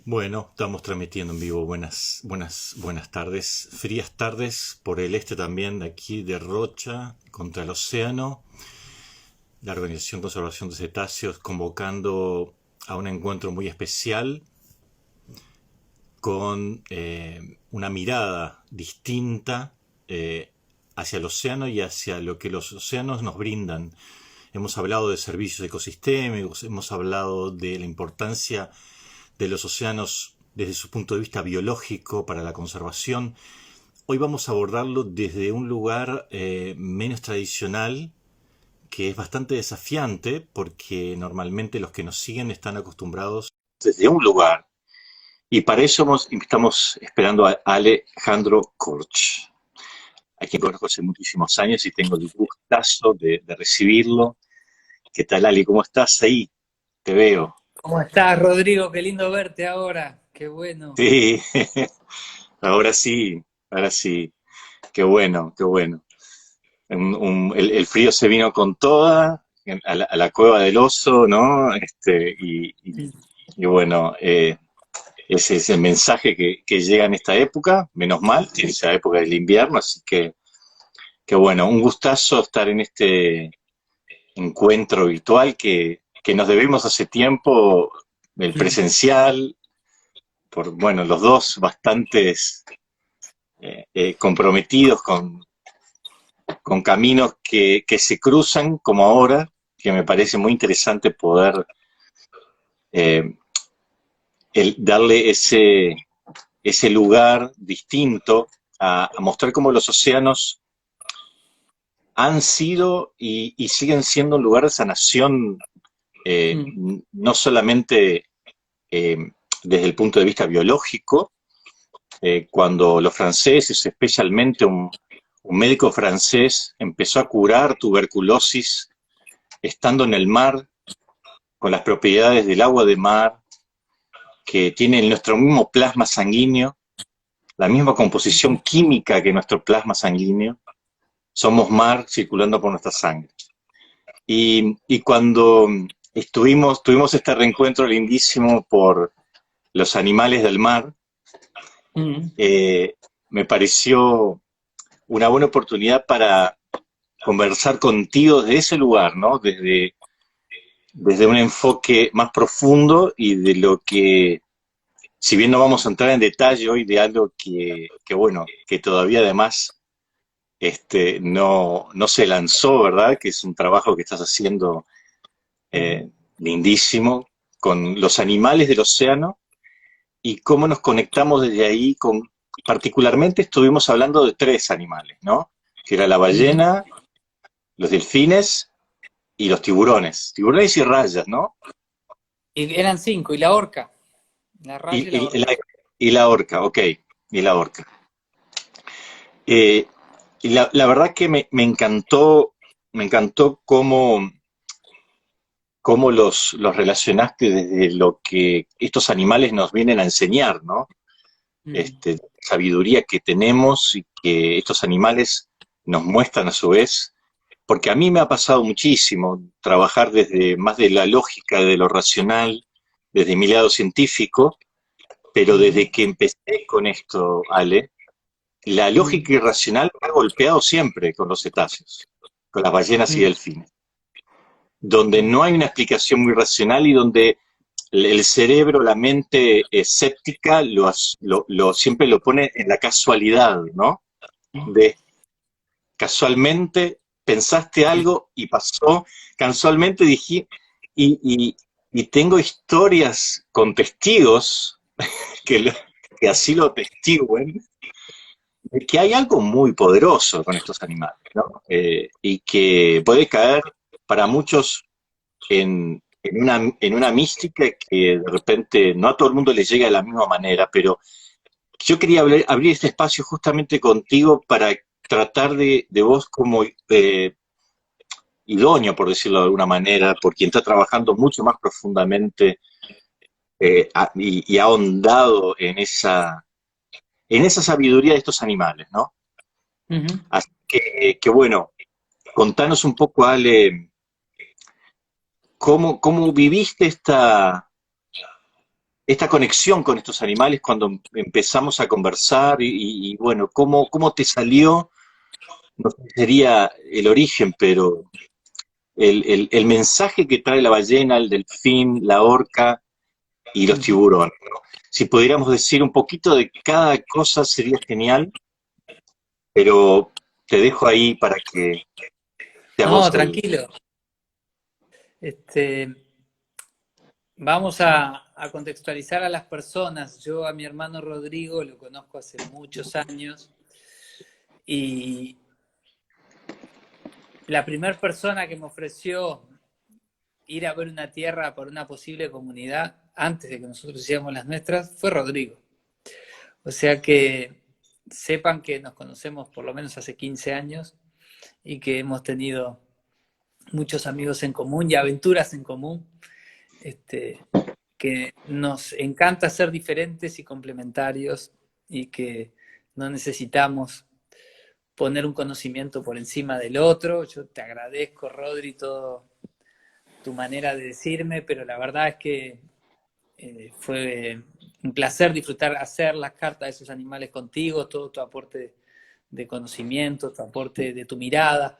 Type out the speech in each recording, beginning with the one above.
Bueno, estamos transmitiendo en vivo. Buenas tardes. Frías tardes por el este también, de aquí de Rocha, contra el océano. La Organización de Conservación de Cetáceos convocando a un encuentro muy especial con una mirada distinta hacia el océano y hacia lo que los océanos nos brindan. Hemos hablado de servicios ecosistémicos, hemos hablado de la importancia de los océanos desde su punto de vista biológico para la conservación. Hoy vamos a abordarlo desde un lugar menos tradicional, que es bastante desafiante, porque normalmente los que nos siguen están acostumbrados desde un lugar. Y para eso estamos esperando a Alejandro Korch, a quien conozco hace muchísimos años y tengo el gustazo de recibirlo. ¿Qué tal, Ali? ¿Cómo estás ahí? Te veo. ¿Cómo estás, Rodrigo? Qué lindo verte ahora. Qué bueno. Sí, ahora sí, ahora sí. Qué bueno, qué bueno. El frío se vino con toda a la cueva del oso, ¿no? Y bueno, ese es el mensaje que llega en esta época, menos mal, tiene esa época del invierno, así que bueno, un gustazo estar en este encuentro virtual que nos debemos hace tiempo, el presencial, por, bueno, los dos bastantes comprometidos con caminos que se cruzan como ahora, que me parece muy interesante poder eh, darle ese lugar distinto a mostrar cómo los océanos han sido y siguen siendo un lugar de sanación, Mm. no solamente eh, desde el punto de vista biológico, cuando los franceses, especialmente un médico francés, empezó a curar tuberculosis estando en el mar, con las propiedades del agua de mar, que tiene nuestro mismo plasma sanguíneo, la misma composición química que nuestro plasma sanguíneo, somos mar circulando por nuestra sangre. Y cuando tuvimos este reencuentro lindísimo por los animales del mar, Mm. eh, me pareció una buena oportunidad para conversar contigo desde ese lugar, ¿no? Desde un enfoque más profundo y de lo que, si bien no vamos a entrar en detalle hoy de algo bueno, que todavía además no se lanzó, ¿verdad? Que es un trabajo que estás haciendo Mm. lindísimo con los animales del océano y cómo nos conectamos desde ahí con, particularmente estuvimos hablando de tres animales, ¿no? Que era la Mm. ballena, los delfines y los tiburones. Tiburones y rayas, ¿no? Y eran cinco, y la orca, la raya y Y, la y orca. la, y la orca, ok, y la orca. Eh, y la verdad que me encantó cómo los relacionaste desde lo que estos animales nos vienen a enseñar, ¿no? Mm. Sabiduría que tenemos y que estos animales nos muestran a su vez, porque a mí me ha pasado muchísimo trabajar desde más de la lógica, de lo racional, desde mi lado científico, pero Mm. desde que empecé con esto, Ale, la Mm. lógica irracional me ha golpeado siempre con los cetáceos, con las ballenas y Mm. delfines, donde no hay una explicación muy racional y donde el cerebro, la mente escéptica, siempre lo pone en la casualidad, ¿no? De casualmente pensaste algo y pasó, casualmente dije, y, y, y tengo historias con testigos que, que así lo testiguen, de que hay algo muy poderoso con estos animales, ¿no? Y que puede caer para muchos en una mística que de repente no a todo el mundo le llega de la misma manera, pero yo quería abrir este espacio justamente contigo para tratar de vos como idóneo, por decirlo de alguna manera, por quien está trabajando mucho más profundamente y ha ahondado en esa sabiduría de estos animales, ¿no? Mm. Así que bueno, contanos un poco, Ale, cómo viviste esta conexión con estos animales cuando empezamos a conversar bueno, ¿cómo te salió? No sé si sería el origen, pero el mensaje que trae la ballena, el delfín, la orca y los Ujú. tiburones, ¿no? Si pudiéramos decir un poquito de cada cosa sería genial, pero te dejo ahí para que seas No, vos el... tranquilo. Este, vamos a contextualizar a las personas. Yo a mi hermano Rodrigo lo conozco hace muchos años y la primera persona que me ofreció ir a ver una tierra por una posible comunidad antes de que nosotros hiciéramos las nuestras fue Rodrigo. O sea que sepan que nos conocemos por lo menos hace 15 años y que hemos tenido muchos amigos en común y aventuras en común, que nos encanta ser diferentes y complementarios y que no necesitamos poner un conocimiento por encima del otro. Yo te agradezco, Rodri, todo tu manera de decirme, pero la verdad es que fue un placer disfrutar hacer las cartas de esos animales contigo, todo tu aporte de conocimiento, tu aporte de tu mirada.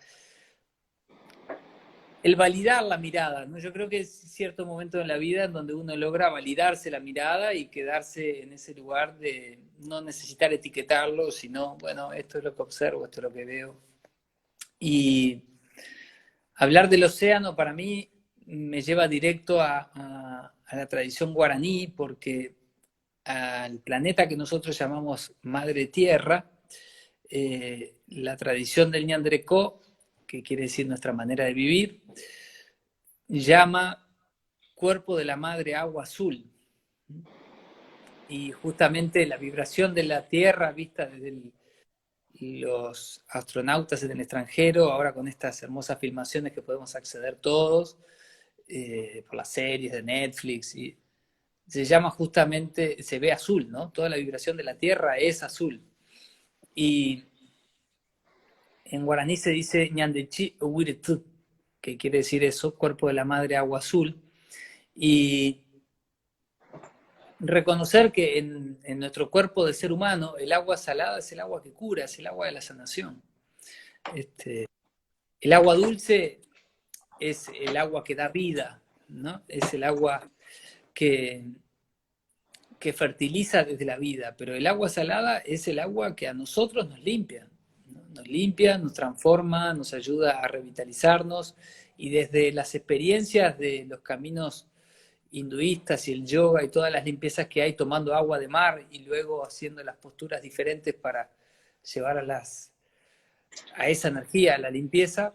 El validar la mirada, ¿no? Yo creo que es cierto momento en la vida en donde uno logra validarse la mirada y quedarse en ese lugar de no necesitar etiquetarlo, sino, bueno, esto es lo que observo, esto es lo que veo. Y hablar del océano para mí me lleva directo a la tradición guaraní, porque al planeta que nosotros llamamos Madre Tierra, la tradición del Ñandrecó, que quiere decir nuestra manera de vivir, llama cuerpo de la madre agua azul. Y justamente la vibración de la Tierra vista desde los astronautas en el extranjero, ahora con estas hermosas filmaciones que podemos acceder todos, por las series de Netflix, y se llama justamente, se ve azul, ¿no? Toda la vibración de la Tierra es azul. Y en guaraní se dice ñandechi uwiretut, que quiere decir eso, cuerpo de la madre agua azul. Y reconocer que en nuestro cuerpo de ser humano el agua salada es el agua que cura, es el agua de la sanación. El agua dulce es el agua que da vida, ¿no? Es el agua que, que fertiliza desde la vida, pero el agua salada es el agua que a nosotros nos limpia, ¿no? Nos limpia, nos transforma, nos ayuda a revitalizarnos y desde las experiencias de los caminos hinduistas y el yoga y todas las limpiezas que hay tomando agua de mar y luego haciendo las posturas diferentes para llevar a esa energía, a la limpieza,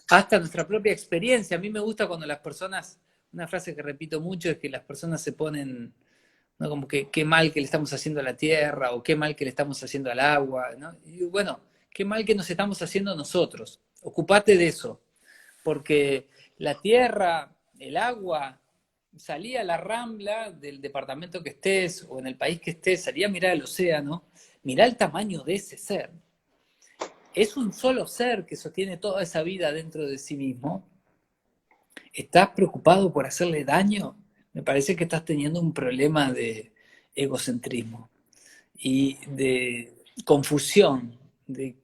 hasta nuestra propia experiencia. A mí me gusta cuando las personas, una frase que repito mucho es que las personas se ponen, ¿no? Como que qué mal que le estamos haciendo a la tierra o qué mal que le estamos haciendo al agua, ¿no? Y bueno, qué mal que nos estamos haciendo nosotros. Ocupate de eso, porque la tierra, el agua, salía a la rambla del departamento que estés o en el país que estés, salía a mirar el océano, mirá el tamaño de ese ser. Es un solo ser que sostiene toda esa vida dentro de sí mismo. ¿Estás preocupado por hacerle daño? Me parece que estás teniendo un problema de egocentrismo y de confusión de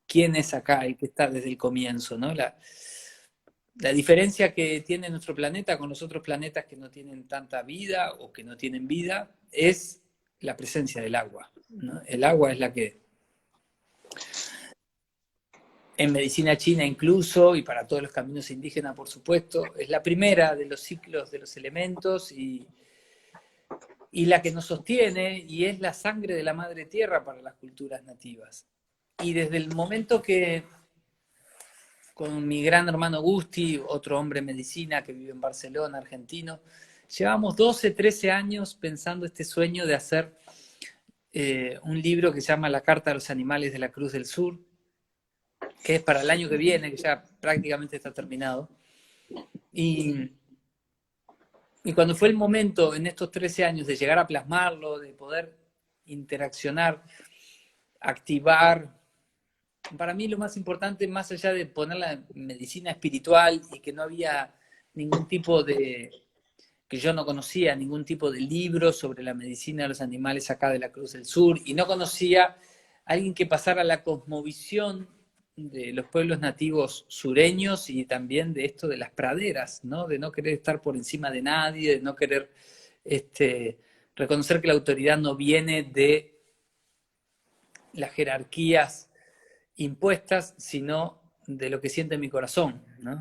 quién es acá y qué está desde el comienzo, ¿no? La diferencia que tiene nuestro planeta con los otros planetas que no tienen tanta vida o que no tienen vida es la presencia del agua, ¿no? El agua es la que en medicina china incluso, y para todos los caminos indígenas, por supuesto, es la primera de los ciclos de los elementos y la que nos sostiene, y es la sangre de la madre tierra para las culturas nativas. Y desde el momento que con mi gran hermano Gusti, otro hombre en medicina que vive en Barcelona, argentino, llevamos 12, 13 años pensando este sueño de hacer un libro que se llama La Carta a los Animales de la Cruz del Sur, que es para el año que viene, que ya prácticamente está terminado. Y, y cuando fue el momento en estos 13 años de llegar a plasmarlo, de poder interaccionar, activar, para mí lo más importante, más allá de poner la medicina espiritual y que no había ningún tipo de que yo no conocía ningún tipo de libro sobre la medicina de los animales acá de la Cruz del Sur, y no conocía a alguien que pasara la cosmovisión de los pueblos nativos sureños y también de esto de las praderas, ¿no? De no querer estar por encima de nadie, de no querer reconocer que la autoridad no viene de las jerarquías impuestas, sino de lo que siente mi corazón, ¿no?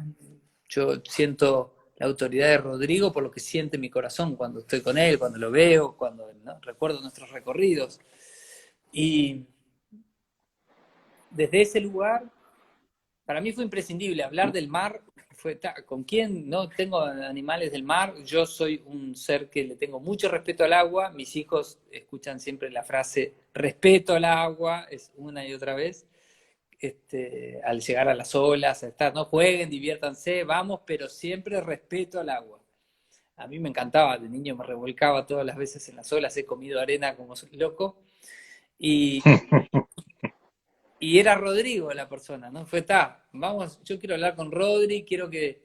Yo siento la autoridad de Rodrigo por lo que siente mi corazón cuando estoy con él, cuando lo veo, cuando, ¿no?, recuerdo nuestros recorridos. Y desde ese lugar, para mí fue imprescindible hablar del mar. ¿Con quién? No tengo animales del mar. Yo soy un ser que le tengo mucho respeto al agua. Mis hijos escuchan siempre la frase respeto al agua, es una y otra vez. Al llegar a las olas, no jueguen, diviértanse, vamos, pero siempre respeto al agua. A mí me encantaba, de niño me revolcaba todas las veces en las olas, he comido arena como soy loco, y era Rodrigo la persona, ¿no? Vamos, yo quiero hablar con Rodri, quiero que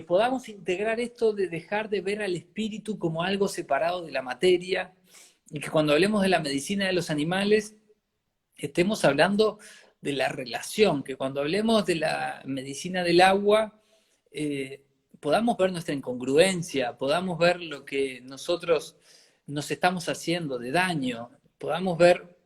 podamos integrar esto de dejar de ver al espíritu como algo separado de la materia, y que cuando hablemos de la medicina de los animales, estemos hablando de la relación, que cuando hablemos de la medicina del agua, podamos ver nuestra incongruencia, podamos ver lo que nosotros nos estamos haciendo de daño, podamos ver,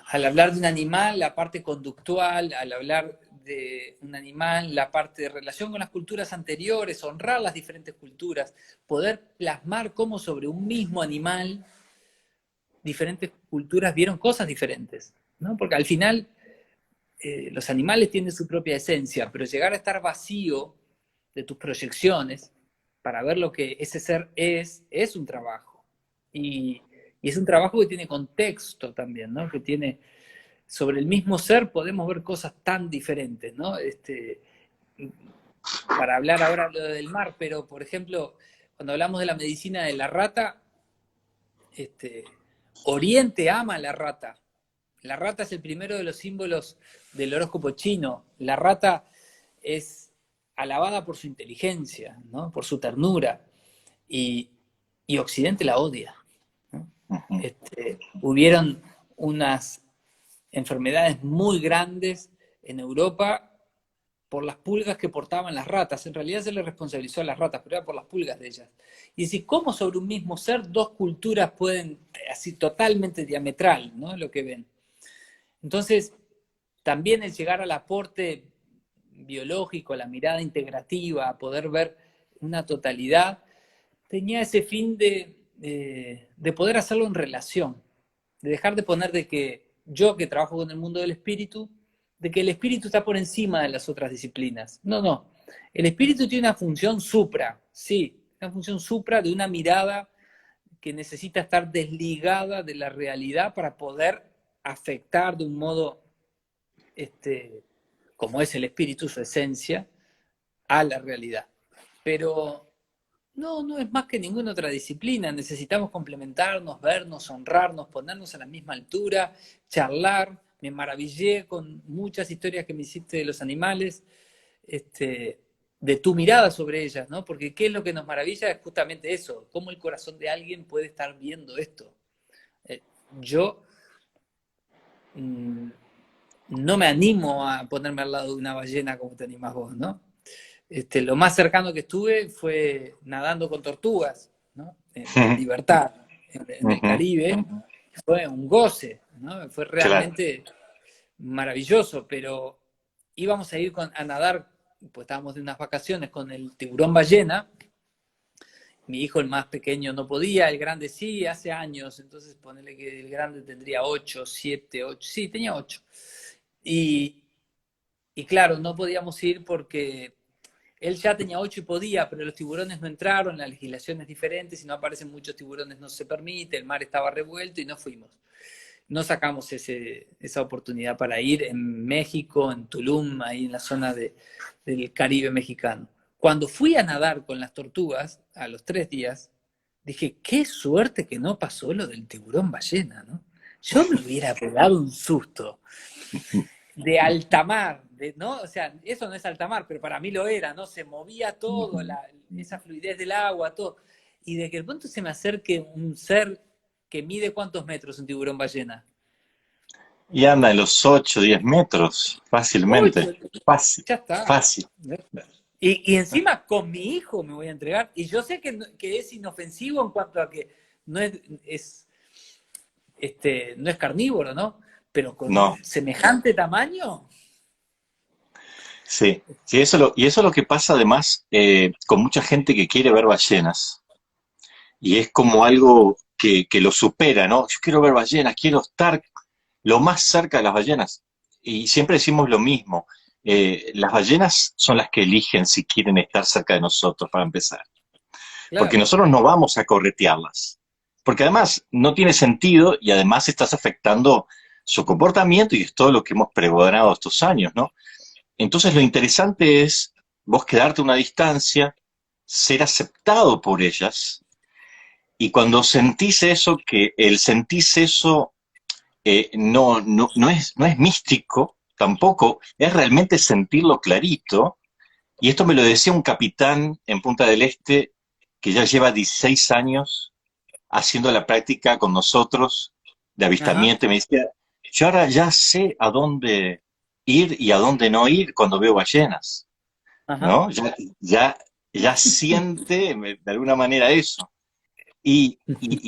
al hablar de un animal, la parte conductual, al hablar de un animal, la parte de relación con las culturas anteriores, honrar las diferentes culturas, poder plasmar cómo sobre un mismo animal diferentes culturas vieron cosas diferentes, ¿no? Porque al final los animales tienen su propia esencia, pero llegar a estar vacío de tus proyecciones para ver lo que ese ser es un trabajo. Y es un trabajo que tiene contexto también, ¿no? Que tiene, sobre el mismo ser podemos ver cosas tan diferentes, ¿no? Para hablar ahora lo del mar, pero por ejemplo, cuando hablamos de la medicina de la rata, Oriente ama a la rata. La rata es el primero de los símbolos del horóscopo chino. La rata es alabada por su inteligencia, ¿no?, por su ternura. Y Occidente la odia, ¿no? Hubieron unas enfermedades muy grandes en Europa por las pulgas que portaban las ratas. En realidad se le responsabilizó a las ratas, pero era por las pulgas de ellas. Y decir, ¿cómo sobre un mismo ser dos culturas pueden, así totalmente diametral, ¿no?, lo que ven? Entonces, también el llegar al aporte biológico, la mirada integrativa, poder ver una totalidad, tenía ese fin de poder hacerlo en relación, de dejar de poner de que yo, que trabajo con el mundo del espíritu, de que el espíritu está por encima de las otras disciplinas. No, no. El espíritu tiene una función supra, sí, una función supra de una mirada que necesita estar desligada de la realidad para poder afectar de un modo, como es el espíritu, su esencia, a la realidad. Pero no es más que ninguna otra disciplina. Necesitamos complementarnos, vernos, honrarnos, ponernos a la misma altura, charlar. Me maravillé con muchas historias que me hiciste de los animales, de tu mirada sobre ellas, ¿no? Porque qué es lo que nos maravilla es justamente eso, cómo el corazón de alguien puede estar viendo esto. Yo no me animo a ponerme al lado de una ballena como te animás vos, ¿no? Lo más cercano que estuve fue nadando con tortugas, ¿no?, en libertad, en el Caribe. Fue un goce, ¿no? Fue realmente maravilloso, pero íbamos a ir a nadar, pues estábamos de unas vacaciones con el tiburón ballena. Mi hijo, el más pequeño, no podía, el grande sí, hace años, entonces ponele que el grande tendría 8, 7, 8, sí, tenía 8. Y claro, no podíamos ir porque él ya tenía 8 y podía, pero los tiburones no entraron, la legislación es diferente, si no aparecen muchos tiburones no se permite, el mar estaba revuelto y no fuimos. No sacamos esa oportunidad para ir en México, en Tulum, ahí en la zona del Caribe mexicano. Cuando fui a nadar con las tortugas, a los 3 días, dije, qué suerte que no pasó lo del tiburón ballena, ¿no? Yo me hubiera pegado un susto de alta mar, ¿no? O sea, eso no es alta mar, pero para mí lo era, ¿no? Se movía todo, esa fluidez del agua, todo. Y de que de pronto se me acerque un ser que mide ¿cuántos metros un tiburón ballena? Y anda en los 8, 10 metros, Uy, fácilmente. Fácil, ya está. fácil. Y encima con mi hijo me voy a entregar. Y yo sé que es inofensivo en cuanto a que no no es carnívoro, ¿no? Pero con No, semejante tamaño. sí. Sí, y eso es lo que pasa además con mucha gente que quiere ver ballenas. Y es como algo que lo supera, ¿no? Yo quiero ver ballenas, quiero estar lo más cerca de las ballenas. Y siempre decimos lo mismo. Las ballenas son las que eligen si quieren estar cerca de nosotros, para empezar. Porque Claro. nosotros no vamos a corretearlas. Porque además no tiene sentido y además estás afectando su comportamiento y es todo lo que hemos pregonado estos años, ¿no? Entonces lo interesante es vos quedarte a una distancia, ser aceptado por ellas y cuando sentís eso, que el sentís eso no es místico tampoco, es realmente sentirlo clarito. Y esto me lo decía un capitán en Punta del Este que ya lleva 16 años haciendo la práctica con nosotros de Ajá, avistamiento. Y me decía, yo ahora ya sé a dónde ir y a dónde no ir cuando veo ballenas, ajá. ¿no? Ya, ya siente de alguna manera eso. Y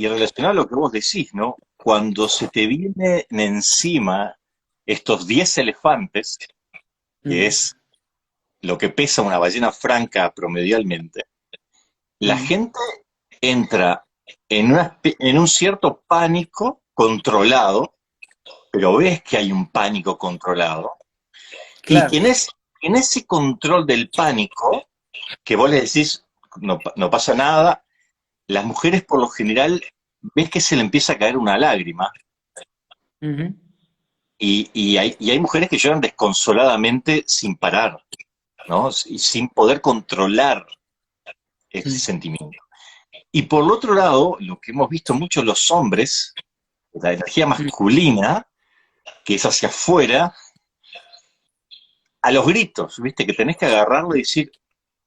relacionado a lo que vos decís, ¿no? Cuando se te vienen encima estos 10 elefantes, que Mm, es lo que pesa una ballena franca promedialmente, la mm, gente entra en un cierto pánico controlado, pero ves que hay un pánico controlado, y claro. en ese control del pánico, que vos le decís, no pasa nada, las mujeres por lo general ves que se le empieza a caer una lágrima, Ujú, y hay mujeres que lloran desconsoladamente sin parar, ¿no? Y sin poder controlar ese mm, sentimiento. Y por el otro lado, lo que hemos visto mucho los hombres, la energía mm. masculina, que es hacia afuera, a los gritos, ¿viste? Que tenés que agarrarlo y decir,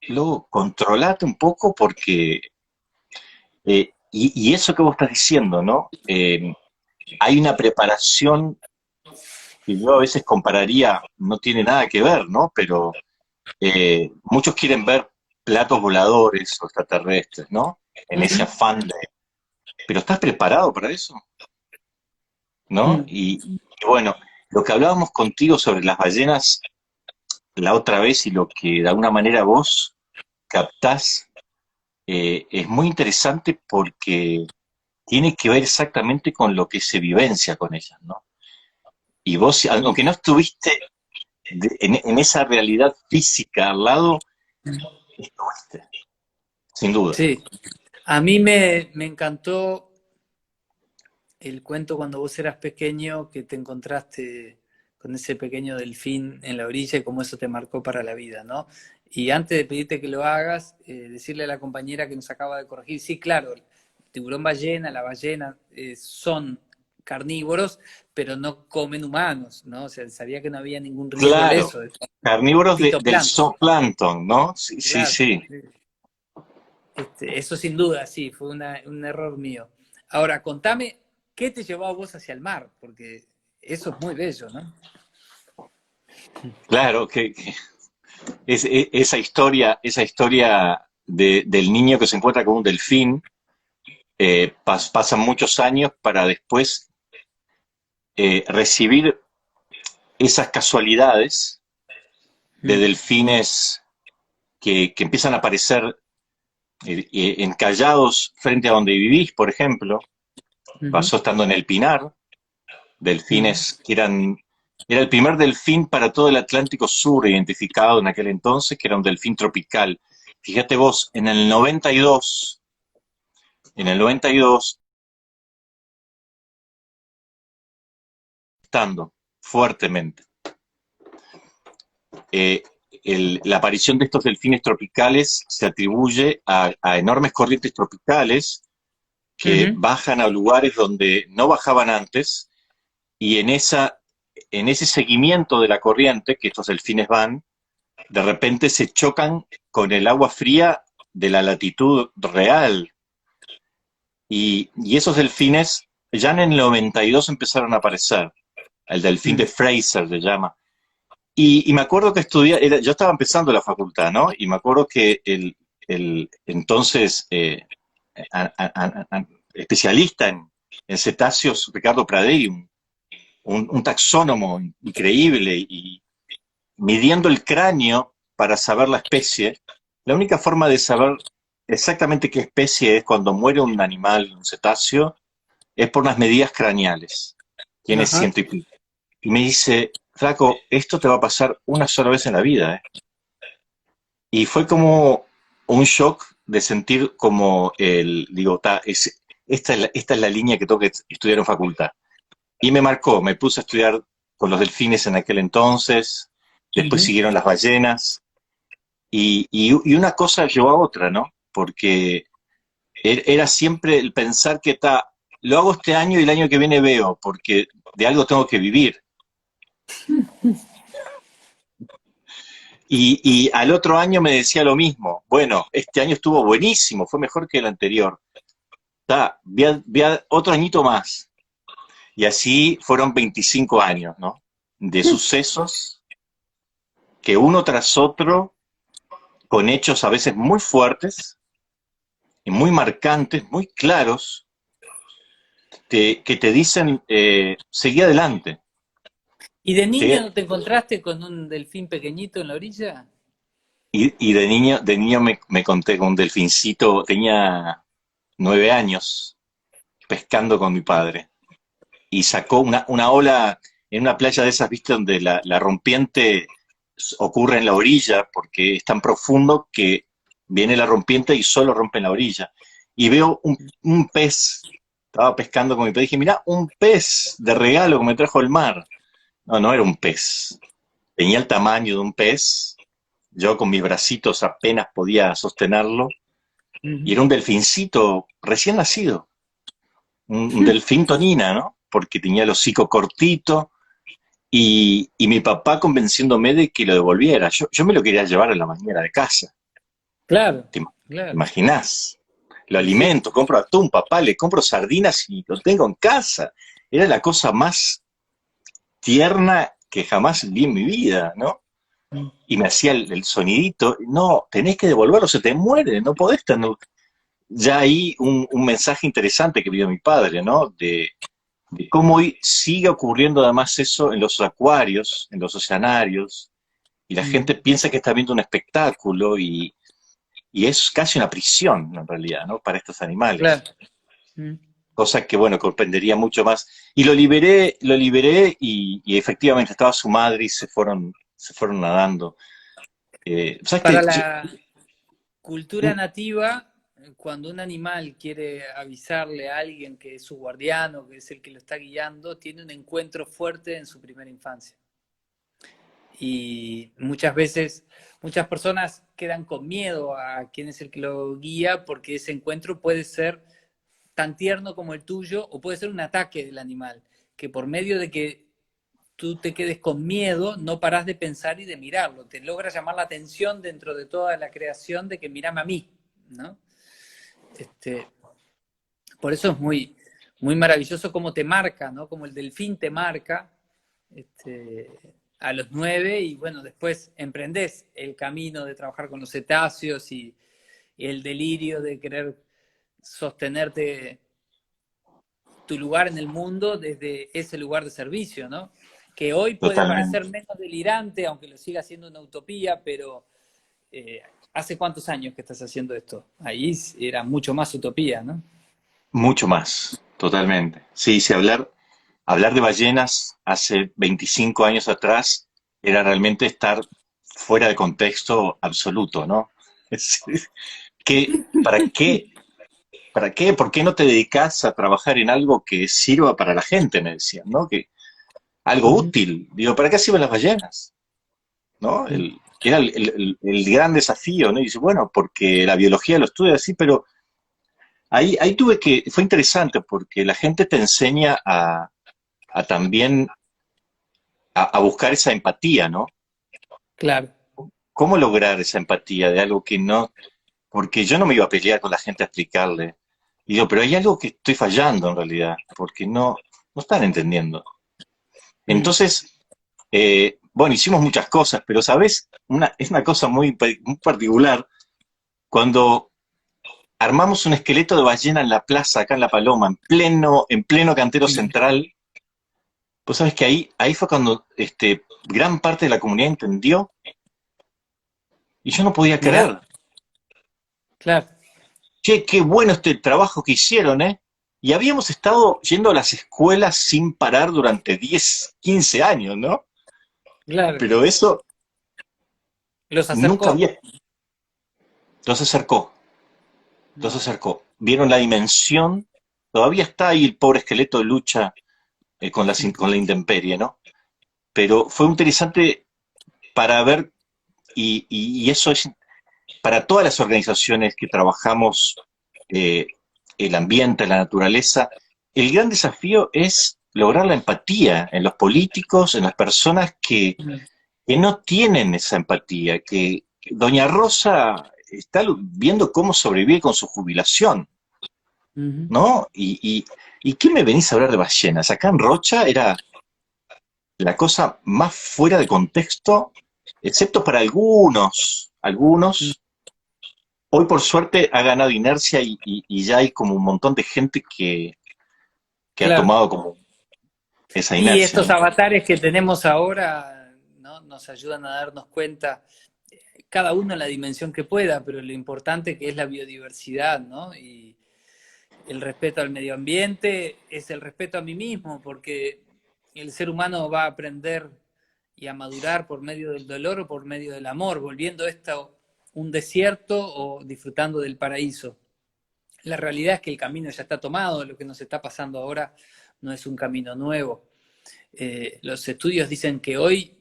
luego, controlate un poco porque... y eso que vos estás diciendo, ¿no? Hay una preparación que yo a veces compararía, no tiene nada que ver, ¿no? Pero muchos quieren ver platos voladores o extraterrestres, ¿no? En ese Ujú, afán de... Pero ¿estás preparado para eso? ¿No? mm. Y bueno, lo que hablábamos contigo sobre las ballenas la otra vez y lo que de alguna manera vos captás es muy interesante porque tiene que ver exactamente con lo que se vivencia con ellas, ¿no? Y vos, aunque no estuviste en esa realidad física al lado, estuviste, sin duda. Sí, a mí me encantó el cuento cuando vos eras pequeño, que te encontraste con ese pequeño delfín en la orilla y cómo eso te marcó para la vida, ¿no? Y antes de pedirte que lo hagas, decirle a la compañera que nos acaba de corregir, sí, claro, el tiburón ballena, la ballena son carnívoros, pero no comen humanos, ¿no? O sea, sabía que no había ningún riesgo de Claro, eso, carnívoros del fitoplancton, zooplancton, ¿no? Sí, sí, claro. sí. Eso sin duda, sí, fue un error mío. Ahora, contame, ¿qué te llevó a vos hacia el mar? Porque eso es muy bello, ¿no? Claro, que esa historia del niño que se encuentra con un delfín, pasan muchos años para después recibir esas casualidades de Mm, delfines que empiezan a aparecer encallados frente a donde vivís, por ejemplo. ujú, Pasó estando en el Pinar, ujú, delfines que era el primer delfín para todo el Atlántico Sur identificado en aquel entonces, que era un delfín tropical. Fíjate vos, en el 92, estando fuertemente. Eh, la aparición de estos delfines tropicales se atribuye a enormes corrientes tropicales que ujú, bajan a lugares donde no bajaban antes y en esa en ese seguimiento de la corriente, que estos delfines van, de repente se chocan con el agua fría de la latitud real. Y esos delfines ya en el 92 empezaron a aparecer. El delfín de Mm. Fraser se llama. Y me acuerdo que yo estaba empezando la facultad, ¿no? Y me acuerdo que el entonces especialista en cetáceos, Ricardo Pradei, un taxónomo increíble, y midiendo el cráneo para saber la especie, la única forma de saber exactamente qué especie es cuando muere un animal, un cetáceo, es por las medidas craneales. Tiene Ajá. ciento y pico. Y me dice, flaco, esto te va a pasar una sola vez en la vida, ¿eh? Y fue como un shock de sentir como digo, esta es la línea que tengo que estudiar en facultad. Y me marcó, me puse a estudiar con los delfines en aquel entonces, después Ujú. siguieron las ballenas, y una cosa llevó a otra, ¿no? Porque era siempre el pensar que lo hago este año y el año que viene veo, porque de algo tengo que vivir. Y al otro año me decía lo mismo. Bueno, este año estuvo buenísimo, fue mejor que el anterior. Otro añito más. Y así fueron 25 años, ¿no? De sucesos que uno tras otro, con hechos a veces muy fuertes y muy marcantes, muy claros, que te dicen, seguí adelante. ¿Y de niño ¿Sí? no te encontraste con un delfín pequeñito en la orilla? Y de niño me conté con un delfincito, tenía 9 años, pescando con mi padre. Y sacó una ola en una playa de esas, viste, donde la rompiente ocurre en la orilla, porque es tan profundo que viene la rompiente y solo rompe en la orilla. Y veo un pez, estaba pescando con mi padre, y dije, mirá, un pez de regalo que me trajo el mar. No, no era un pez, tenía el tamaño de un pez, yo con mis bracitos apenas podía sostenerlo, y Ujú. era un delfincito recién nacido, un delfín tonina, ¿no? Porque tenía el hocico cortito, y mi papá convenciéndome de que lo devolviera. Yo me lo quería llevar a la mañana de casa, Claro, ¿te claro. imaginás? Lo Y sí. alimento, compro atún, papá, le compro sardinas y lo tengo en casa. Era la cosa más tierna que jamás vi en mi vida, ¿no? Mm. Y me hacía el sonidito, no, tenés que devolverlo, se te muere, no podés tener. Ya ahí un mensaje interesante que vio mi padre, ¿no? De cómo hoy sigue ocurriendo además eso en los acuarios, en los oceanarios, y la Mm. gente piensa que está viendo un espectáculo, y es casi una prisión en realidad, ¿no? Para estos animales. Claro. Mm. Cosa que, bueno, comprendería mucho más. Y lo liberé y efectivamente estaba su madre y se fueron nadando. ¿Sabes Para que la cultura nativa, cuando un animal quiere avisarle a alguien que es su guardián, que es el que lo está guiando, tiene un encuentro fuerte en su primera infancia. Y muchas veces, muchas personas quedan con miedo a quién es el que lo guía porque ese encuentro puede ser tan tierno como el tuyo o puede ser un ataque del animal, que por medio de que tú te quedes con miedo, no parás de pensar y de mirarlo, te logra llamar la atención dentro de toda la creación de que mirame a mí, ¿no? Este, por eso es muy, muy maravilloso cómo te marca, ¿no? Como el delfín te marca a los 9 y bueno, después emprendés el camino de trabajar con los cetáceos y el delirio de querer sostenerte tu lugar en el mundo desde ese lugar de servicio, ¿no? Que hoy puede parecer totalmente? menos delirante, aunque lo siga siendo una utopía, pero ¿hace cuántos años que estás haciendo esto? Ahí era mucho más utopía, ¿no? Mucho más, totalmente. Sí, sí, hablar de ballenas hace 25 años atrás era realmente estar fuera de contexto absoluto, ¿no? Es decir, ¿para qué? ¿Para qué? ¿Por qué no te dedicas a trabajar en algo que sirva para la gente? Me decían, ¿no? Algo Uh -huh. útil. Digo, ¿para qué sirven las ballenas? ¿No? Era el gran desafío, ¿no? Y dice, bueno, porque la biología lo estudia así, pero ahí fue interesante porque la gente te enseña a también a buscar esa empatía, ¿no? Claro. ¿Cómo lograr esa empatía de algo que no, porque yo no me iba a pelear con la gente a explicarle. Y digo, pero hay algo que estoy fallando en realidad, porque no están entendiendo. Mm. Entonces, bueno, hicimos muchas cosas, pero sabes, es una cosa muy particular. Cuando armamos un esqueleto de ballena en la plaza, acá en La Paloma, en pleno Cantero Central, pues sabes que ahí fue cuando gran parte de la comunidad entendió y yo no podía Mirá, creer. claro, Che, qué bueno este trabajo que hicieron, ¿eh? Y habíamos estado yendo a las escuelas sin parar durante 10, 15 años, ¿no? claro. Pero eso Los nunca acercó. había. Los acercó, los Mm. acercó. Vieron la dimensión. Todavía está ahí el pobre esqueleto de lucha con la intemperie, ¿no? Pero fue interesante para ver, y eso es para todas las organizaciones que trabajamos eh, el ambiente, la naturaleza, el gran desafío es lograr la empatía en los políticos, en las personas Mm. que no tienen esa empatía, que Doña Rosa está viendo cómo sobrevive con su jubilación, Ujú. ¿no? ¿Y qué me venís a hablar de ballenas? Acá en Rocha era la cosa más fuera de contexto, excepto para Mm. algunos. Hoy por suerte ha ganado inercia y ya hay como un montón de gente que ha Claro. tomado como esa Y inercia, estos ¿no? avatares que tenemos ahora, ¿no? Nos ayudan a darnos cuenta, cada uno en la dimensión que pueda, pero lo importante que es la biodiversidad, ¿no? Y el respeto al medio ambiente es el respeto a mí mismo, porque el ser humano va a aprender y a madurar por medio del dolor o por medio del amor, volviendo esto un desierto o disfrutando del paraíso. La realidad es que el camino ya está tomado, lo que nos está pasando ahora no es un camino nuevo. Los estudios dicen que hoy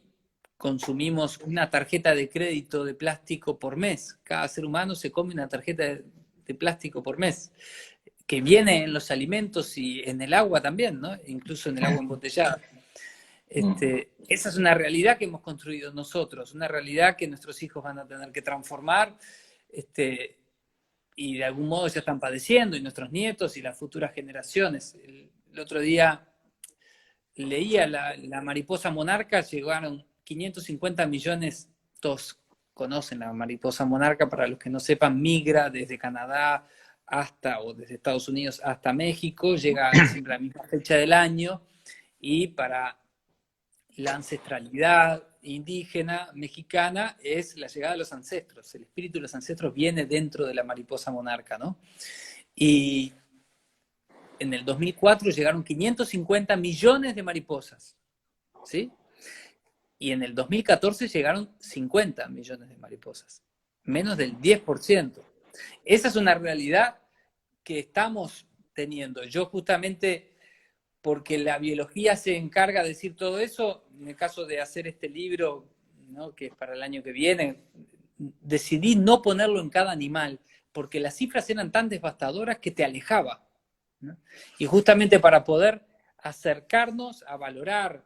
consumimos una tarjeta de crédito de plástico por mes. Cada ser humano se come una tarjeta de plástico por mes, que viene en los alimentos y en el agua también, ¿no? Incluso en el agua embotellada. Mm. Esa es una realidad que hemos construido nosotros, una realidad que nuestros hijos van a tener que transformar, y de algún modo ya están padeciendo, y nuestros nietos y las futuras generaciones. El otro día leía la mariposa monarca, llegaron 550 millones, todos conocen la mariposa monarca, para los que no sepan, migra desde Canadá o desde Estados Unidos hasta México, llega siempre a la misma fecha del año, y para la ancestralidad indígena mexicana es la llegada de los ancestros, el espíritu de los ancestros viene dentro de la mariposa monarca, ¿no? Y en el 2004 llegaron 550 millones de mariposas, ¿sí? Y en el 2014 llegaron 50 millones de mariposas, menos del 10%. Esa es una realidad que estamos teniendo. Yo justamente, porque la biología se encarga de decir todo eso, en el caso de hacer este libro, ¿no? Que es para el año que viene, decidí no ponerlo en cada animal, porque las cifras eran tan devastadoras que te alejaba, ¿no? Y justamente para poder acercarnos a valorar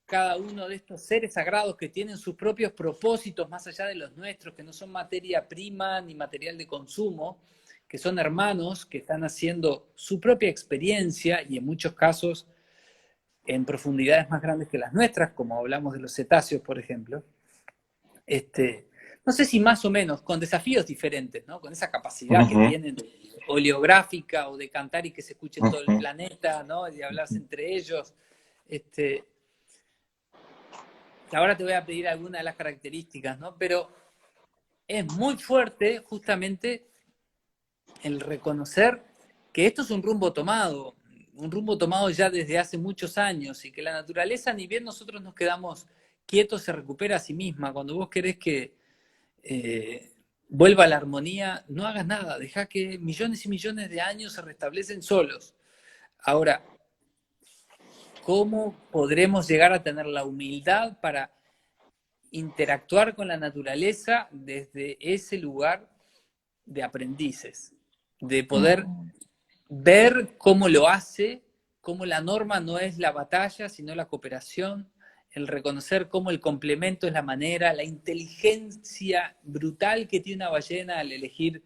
cada uno de estos seres sagrados que tienen sus propios propósitos más allá de los nuestros, que no son materia prima ni material de consumo, que son hermanos que están haciendo su propia experiencia y en muchos casos en profundidades más grandes que las nuestras, como hablamos de los cetáceos, por ejemplo. No sé si más o menos, con desafíos diferentes, ¿no? Con esa capacidad que Ujú, tienen oleográfica o de cantar y que se escuche en todo el ujú, planeta, ¿no? Y de hablarse ujú. entre ellos. Este, Ahora te voy a pedir algunas de las características, ¿no? Pero es muy fuerte justamente el reconocer que esto es un rumbo tomado ya desde hace muchos años, y que la naturaleza, ni bien nosotros nos quedamos quietos, se recupera a sí misma. Cuando vos querés que vuelva a la armonía, no hagas nada, deja que millones y millones de años se restablecen solos. Ahora, ¿cómo podremos llegar a tener la humildad para interactuar con la naturaleza desde ese lugar de aprendices, de poder Mm. ver cómo lo hace, cómo la norma no es la batalla, sino la cooperación, el reconocer cómo el complemento es la manera, la inteligencia brutal que tiene una ballena al elegir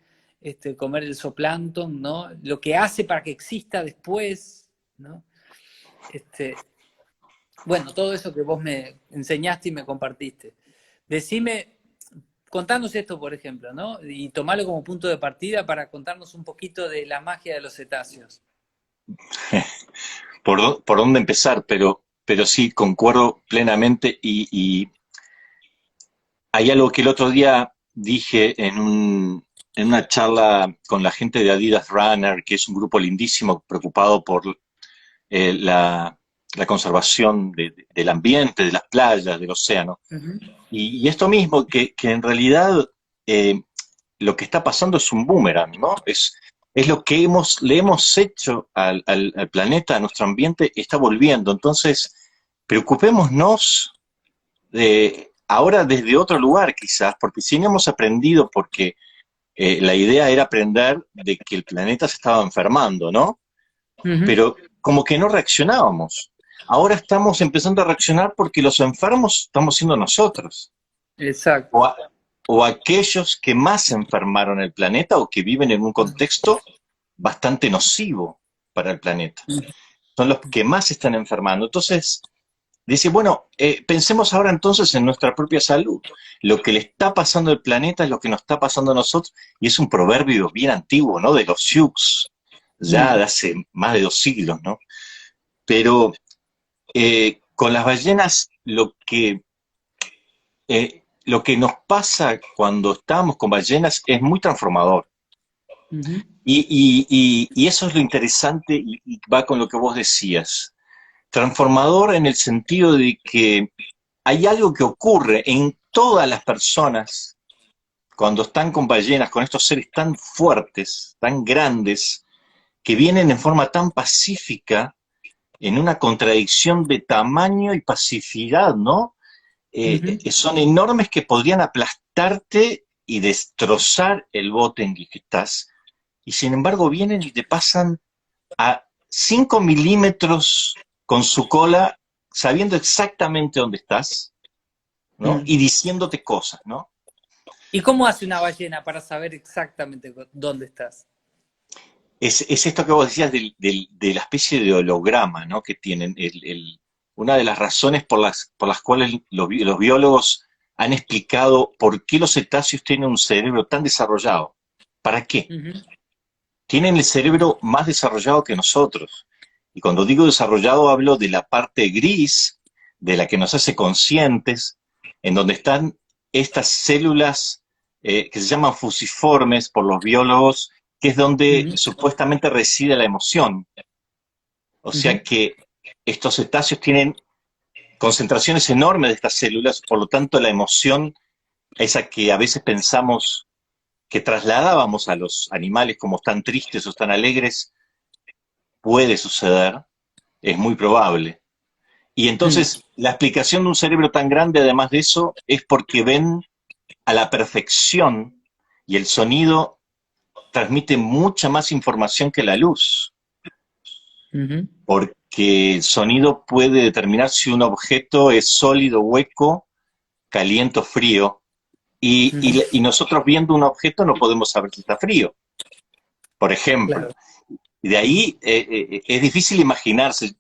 comer el zooplancton, ¿no? Lo que hace para que exista después, ¿no? Bueno, todo eso que vos me enseñaste y me compartiste. Decime, contanos esto, por ejemplo, ¿no? Y tomalo como punto de partida para contarnos un poquito de la magia de los cetáceos. Por dónde empezar, pero sí, concuerdo plenamente y hay algo que el otro día dije en una charla con la gente de Adidas Runner, que es un grupo lindísimo preocupado por la conservación del ambiente, de las playas, del océano. Ujú. Y esto mismo, que en realidad eh, lo que está pasando es un boomerang, ¿no? Es lo que le hemos hecho al planeta, a nuestro ambiente, está volviendo. Entonces, preocupémonos ahora desde otro lugar quizás, porque si no hemos aprendido, porque la idea era aprender de que el planeta se estaba enfermando, ¿no? Ujú. Pero como que no reaccionábamos. Ahora estamos empezando a reaccionar porque los enfermos estamos siendo nosotros, Exacto. o, o aquellos que más enfermaron el planeta o que viven en un contexto bastante nocivo para el planeta. Son los que más están enfermando. Entonces, dice, bueno, pensemos ahora entonces en nuestra propia salud. Lo que le está pasando al planeta es lo que nos está pasando a nosotros, y es un proverbio bien antiguo, ¿no? De los Sioux, ya Mm. de hace más de 2 siglos, ¿no? Pero con las ballenas lo que nos pasa cuando estamos con ballenas es muy transformador. Ujú. Y eso es lo interesante y va con lo que vos decías. Transformador en el sentido de que hay algo que ocurre en todas las personas cuando están con ballenas, con estos seres tan fuertes, tan grandes, que vienen en forma tan pacífica, en una contradicción de tamaño y pacificidad, ¿no? Ujú. Son enormes que podrían aplastarte y destrozar el bote en el que estás, y sin embargo vienen y te pasan a 5 milímetros con su cola, sabiendo exactamente dónde estás, ¿no? Mm. Y diciéndote cosas, ¿no? ¿Y cómo hace una ballena para saber exactamente dónde estás? Es esto que vos decías de la especie de holograma, ¿no? Que tienen. Una de las razones por las cuales los biólogos han explicado por qué los cetáceos tienen un cerebro tan desarrollado. ¿Para qué? Ujú. Tienen el cerebro más desarrollado que nosotros. Y cuando digo desarrollado hablo de la parte gris, de la que nos hace conscientes, en donde están estas células que se llaman fusiformes por los biólogos, que es donde Ujú. supuestamente reside la emoción. O Ujú. sea que estos cetáceos tienen concentraciones enormes de estas células, por lo tanto la emoción, esa que a veces pensamos que trasladábamos a los animales como están tristes o están alegres, puede suceder, es muy probable. Y Mm. entonces la explicación de un cerebro tan grande, además de eso, es porque ven a la perfección y el sonido transmite mucha más información que la luz, Ujú. porque el sonido puede determinar si un objeto es sólido, hueco, caliente o frío, Ujú. y nosotros viendo un objeto no podemos saber si está frío, por ejemplo. Claro. Y de ahí es difícil imaginarse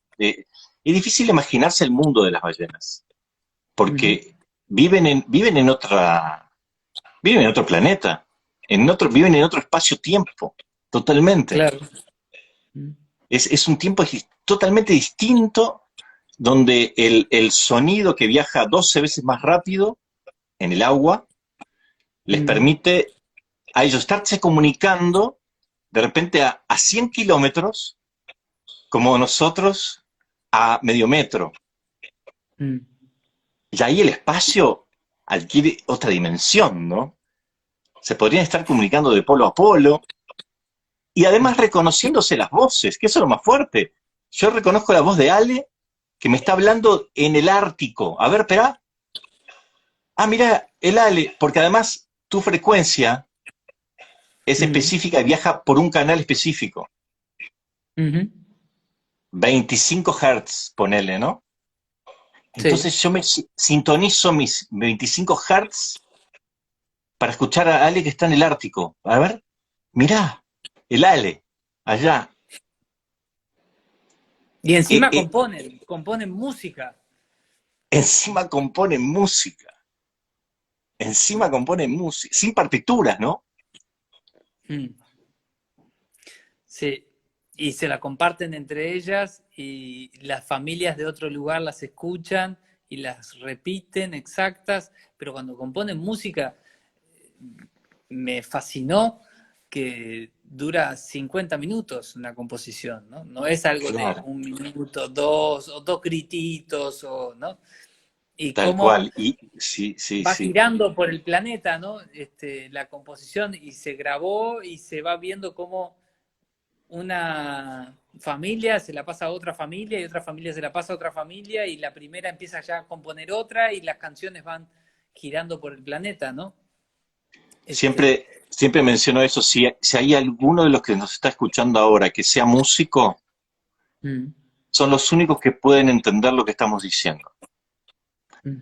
el mundo de las ballenas, Ujú. porque viven en otro planeta, viven en otro espacio-tiempo, totalmente. Claro. Mm. Es un tiempo totalmente distinto, donde el sonido que viaja 12 veces más rápido en el agua les Mm. permite a ellos estarse comunicando de repente a 100 kilómetros, como nosotros a medio metro. Mm. Y ahí el espacio adquiere otra dimensión, ¿no? Se podrían estar comunicando de polo a polo y además reconociéndose las voces, que eso es lo más fuerte. Yo reconozco la voz de Ale que me está hablando en el Ártico. A ver, espera. Ah, mira, el Ale, porque además tu frecuencia es Mm. específica y viaja por un canal específico. Ujú. 25 Hz, ponele, ¿no? Sí. Entonces yo me sintonizo mis 25 Hz para escuchar a Ale que está en el Ártico. A ver, mirá, el Ale, allá. Y Eh, encima eh, componen música. encima compone música, encima compone música, sin partituras, ¿no? Mm. Sí, y se la comparten entre ellas y las familias de otro lugar las escuchan y las repiten exactas, pero cuando componen música me fascinó que dura 50 minutos una composición, ¿no? No es algo de Claro, un minuto, dos, o dos grititos, o, ¿no? Y tal cómo cual. Y sí, sí, va sí. girando por el planeta, ¿no? La composición y se grabó y se va viendo cómo una familia se la pasa a otra familia y otra familia se la pasa a otra familia y la primera empieza ya a componer otra y las canciones van girando por el planeta, ¿no? Este, Siempre menciono eso. Si hay alguno de los que nos está escuchando ahora que sea músico, mm, son los únicos que pueden entender lo que estamos diciendo. mm,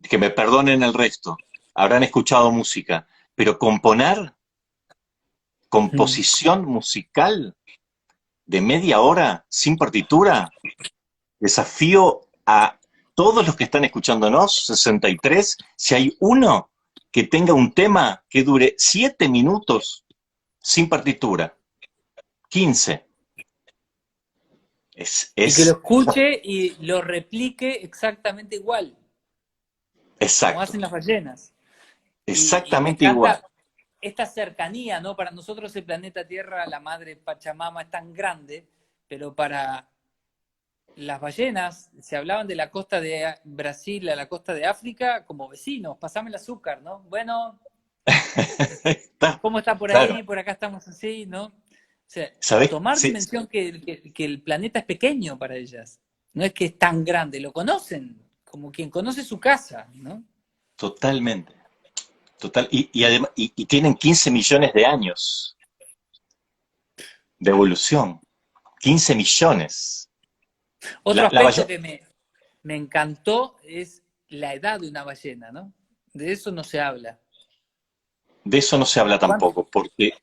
Que me perdonen el resto. Habrán escuchado música. Pero componer, mm. composición musical de media hora sin partitura, desafío a todos los que están escuchándonos, 63, si hay uno que tenga un tema que dure 7 minutos sin partitura, 15, es, Y que lo es escuche y lo replique exactamente igual, como exacto, hacen las ballenas. Y me exactamente igual. encanta esta cercanía, ¿no? Para nosotros el planeta Tierra, la madre Pachamama es tan grande, pero para las ballenas se hablaban de la costa de Brasil a la costa de África como vecinos, pasame el azúcar, ¿no? Bueno, Está, ¿cómo está por claro, ahí? Por acá estamos así, ¿no? O sea, ¿sabés? tomar Sí, dimensión que el planeta es pequeño para ellas. No es que es tan grande, lo conocen, como quien conoce su casa, ¿no? totalmente, total, además, y tienen 15 millones de años de evolución, 15 millones. Otro La aspecto ballena, que me encantó es la edad de una ballena, ¿no? De eso no se habla. de eso no se habla ¿Cuánto? tampoco, porque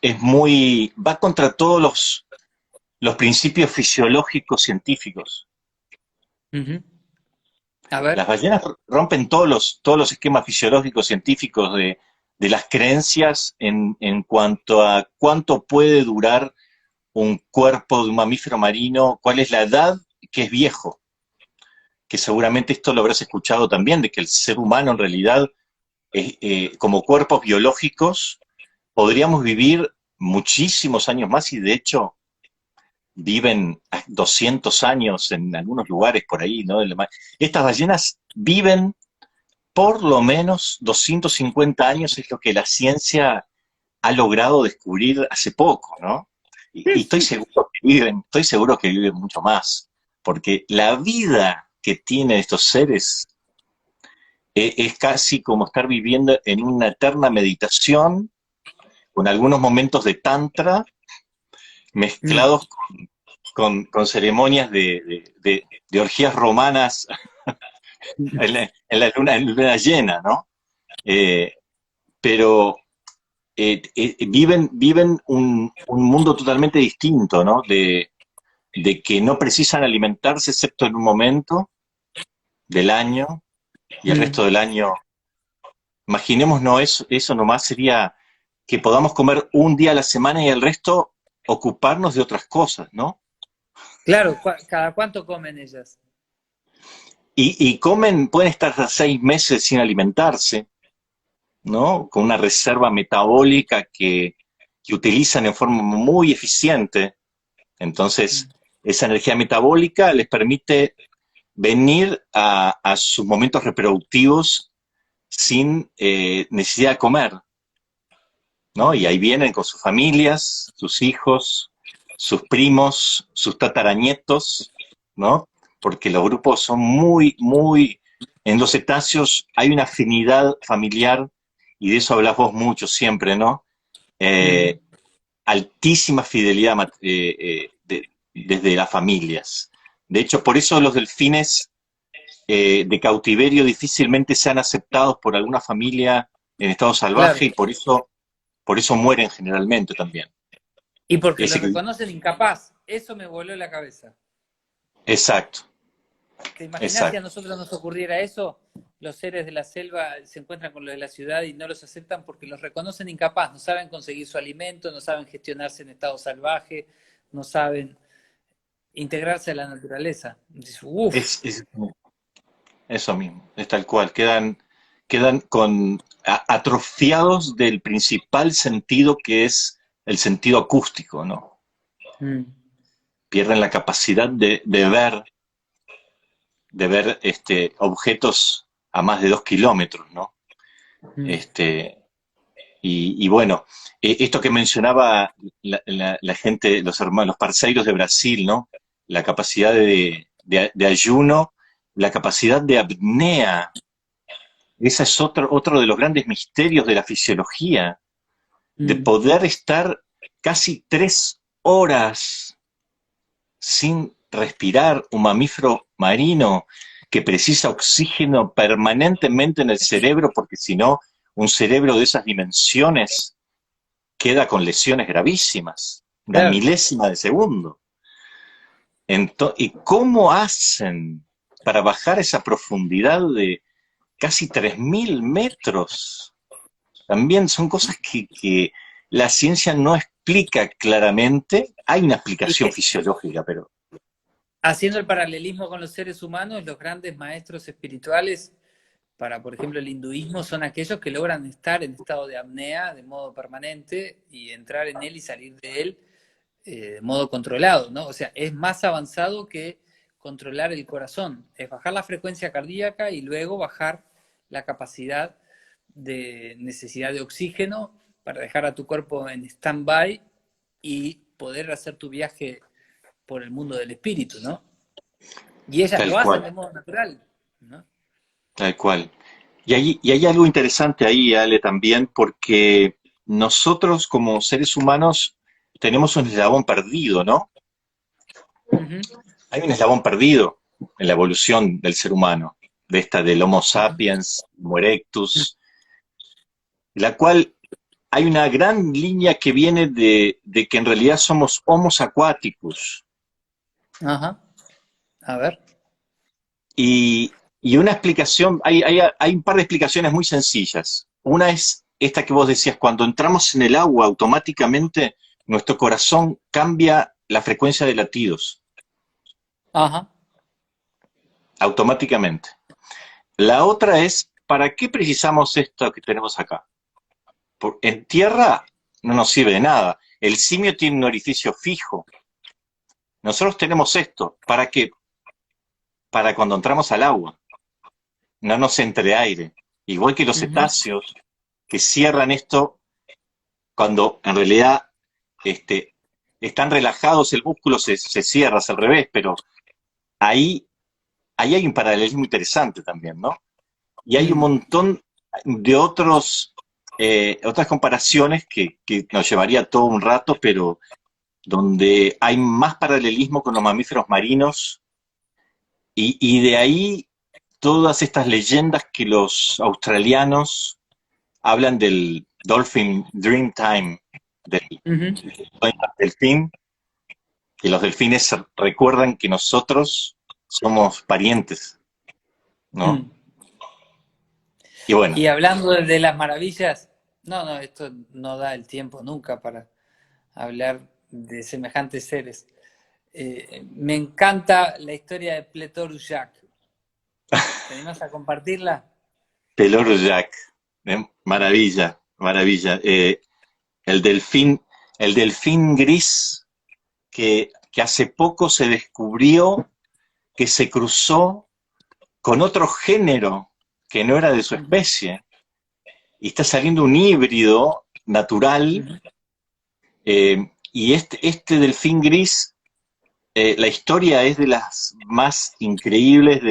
es muy, va contra todos los principios fisiológicos científicos. Ujú. A Las ver. ballenas rompen todos los esquemas fisiológicos científicos de las creencias en cuanto a cuánto puede durar un cuerpo de un mamífero marino, cuál es la edad que es viejo, que seguramente esto lo habrás escuchado también, de que el ser humano en realidad, como cuerpos biológicos, podríamos vivir muchísimos años más y de hecho viven 200 años en algunos lugares por ahí, ¿no? Estas ballenas viven por lo menos 250 años, es lo que la ciencia ha logrado descubrir hace poco, ¿no? Y estoy seguro que viven mucho más, porque la vida que tienen estos seres es casi como estar viviendo en una eterna meditación, con algunos momentos de tantra, Mm. mezclados con ceremonias de orgías romanas en luna llena, ¿no? Eh, pero viven un mundo totalmente distinto, ¿no? De que no precisan alimentarse excepto en un momento del año y el Mm. resto del año. Imaginémonos eso nomás sería que podamos comer un día a la semana y el resto ocuparnos de otras cosas, ¿no? Claro, ¿cada cuánto comen ellas? Y pueden estar hasta 6 meses sin alimentarse, ¿no? Con una reserva metabólica que utilizan en forma muy eficiente. Entonces, esa energía metabólica les permite venir a sus momentos reproductivos sin necesidad de comer, ¿no? Y ahí vienen con sus familias, sus hijos, sus primos, sus tataranietos, ¿no? Porque los grupos son en los cetáceos hay una afinidad familiar, y de eso hablas vos mucho siempre, ¿no? Mm. Eh, Altísima fidelidad desde las familias. De hecho, por eso los delfines de cautiverio difícilmente sean aceptados por alguna familia en estado Claro. salvaje y por eso mueren generalmente también. Y porque lo Ese que- reconocen incapaz. Eso me voló la cabeza. exacto, ¿Te imaginas si a exacto. nosotros nos ocurriera eso? Los seres de la selva se encuentran con los de la ciudad y no los aceptan porque los reconocen incapaz, no saben conseguir su alimento, no saben gestionarse en estado salvaje, no saben integrarse a la naturaleza. Uf, Es, es eso mismo, es tal cual. Quedan atrofiados del principal sentido que es el sentido acústico, ¿no? mm, Pierden la capacidad de ver objetos a más de 2 kilómetros, ¿no? mm, Este, y bueno, esto que mencionaba la gente, los hermanos, los parceiros de Brasil, ¿no? La capacidad de ayuno, la capacidad de apnea. Ese es otro de los grandes misterios de la fisiología, de mm. poder estar casi 3 horas sin respirar, un mamífero marino que precisa oxígeno permanentemente en el cerebro, porque si no, un cerebro de esas dimensiones queda con lesiones gravísimas, una Claro. milésima de segundo. ¿Y cómo hacen para bajar esa profundidad de casi 3.000 metros? También son cosas que la ciencia no explica claramente. Hay una Y explicación que fisiológica, pero haciendo el paralelismo con los seres humanos, los grandes maestros espirituales para, por ejemplo, el hinduismo son aquellos que logran estar en estado de apnea de modo permanente y entrar en él y salir de él de modo controlado, ¿no? O sea, es más avanzado que controlar el corazón, es bajar la frecuencia cardíaca y luego bajar la capacidad de necesidad de oxígeno para dejar a tu cuerpo en stand-by y poder hacer tu viaje por el mundo del espíritu, ¿no? Y ellas tal lo hacen cual, de modo natural, ¿no? tal cual. Y hay algo interesante ahí, Ale, también, porque nosotros como seres humanos tenemos un eslabón perdido, ¿no? Uh -huh, Hay un eslabón perdido en la evolución del ser humano, del Homo uh -huh, sapiens, Homo erectus, la cual hay una gran línea que viene de que en realidad somos homos aquaticus. ajá, a ver. Y una explicación, hay un par de explicaciones muy sencillas. Una es esta que vos decías, cuando entramos en el agua, automáticamente nuestro corazón cambia la frecuencia de latidos, Ajá. automáticamente. La otra es, ¿para qué precisamos esto que tenemos acá? En tierra no nos sirve de nada. El simio tiene un orificio fijo. Nosotros tenemos esto. ¿Para qué? Para cuando entramos al agua. No nos entre aire. Igual que los Uh -huh, cetáceos, que cierran esto cuando en realidad este, están relajados, el músculo se cierra, es al revés, pero ahí, ahí hay un paralelismo interesante también, ¿no? Y hay un mm, montón de otras comparaciones que nos llevaría todo un rato, pero donde hay más paralelismo con los mamíferos marinos y de ahí todas estas leyendas que los australianos hablan del Dolphin Dreamtime, del uh -huh, delfín, que los delfines recuerdan que nosotros somos parientes, ¿no? mm. Y bueno, Y hablando de las maravillas, no, no, esto no da el tiempo nunca para hablar de semejantes seres. Me encanta la historia de Pletor Jacques. ¿Te animas a compartirla? Pelor Jack, maravilla, maravilla. El delfín, el delfín gris que hace poco se descubrió que se cruzó con otro género que no era de su Uh -huh, especie y está saliendo un híbrido uh natural -huh, y este delfín gris, la historia es de las más increíbles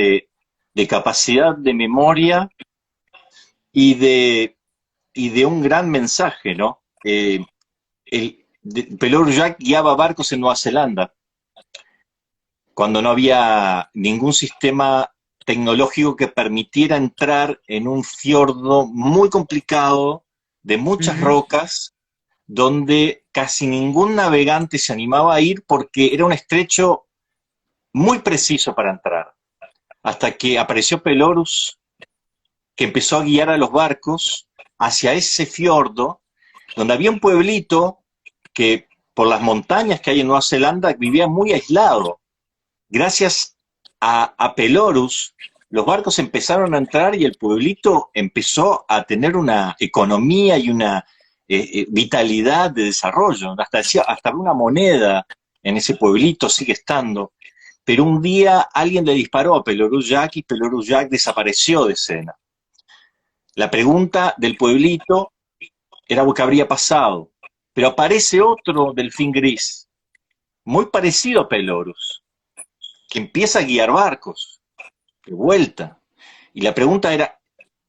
de capacidad de memoria y de un gran mensaje, ¿no? Pelor Jack guiaba barcos en Nueva Zelanda cuando no había ningún sistema tecnológico que permitiera entrar en un fiordo muy complicado, de muchas Ujú. rocas, donde casi ningún navegante se animaba a ir porque era un estrecho muy preciso para entrar. Hasta que apareció Pelorus, que empezó a guiar a los barcos hacia ese fiordo, donde había un pueblito que por las montañas que hay en Nueva Zelanda vivía muy aislado. Gracias a Pelorus, los barcos empezaron a entrar y el pueblito empezó a tener una economía y una vitalidad de desarrollo. Hasta una moneda en ese pueblito sigue estando. Pero un día alguien le disparó a Pelorus Jack y Pelorus Jack desapareció de escena. La pregunta del pueblito era lo que habría pasado. Pero aparece otro delfín gris, muy parecido a Pelorus, que empieza a guiar barcos de vuelta. Y la pregunta era,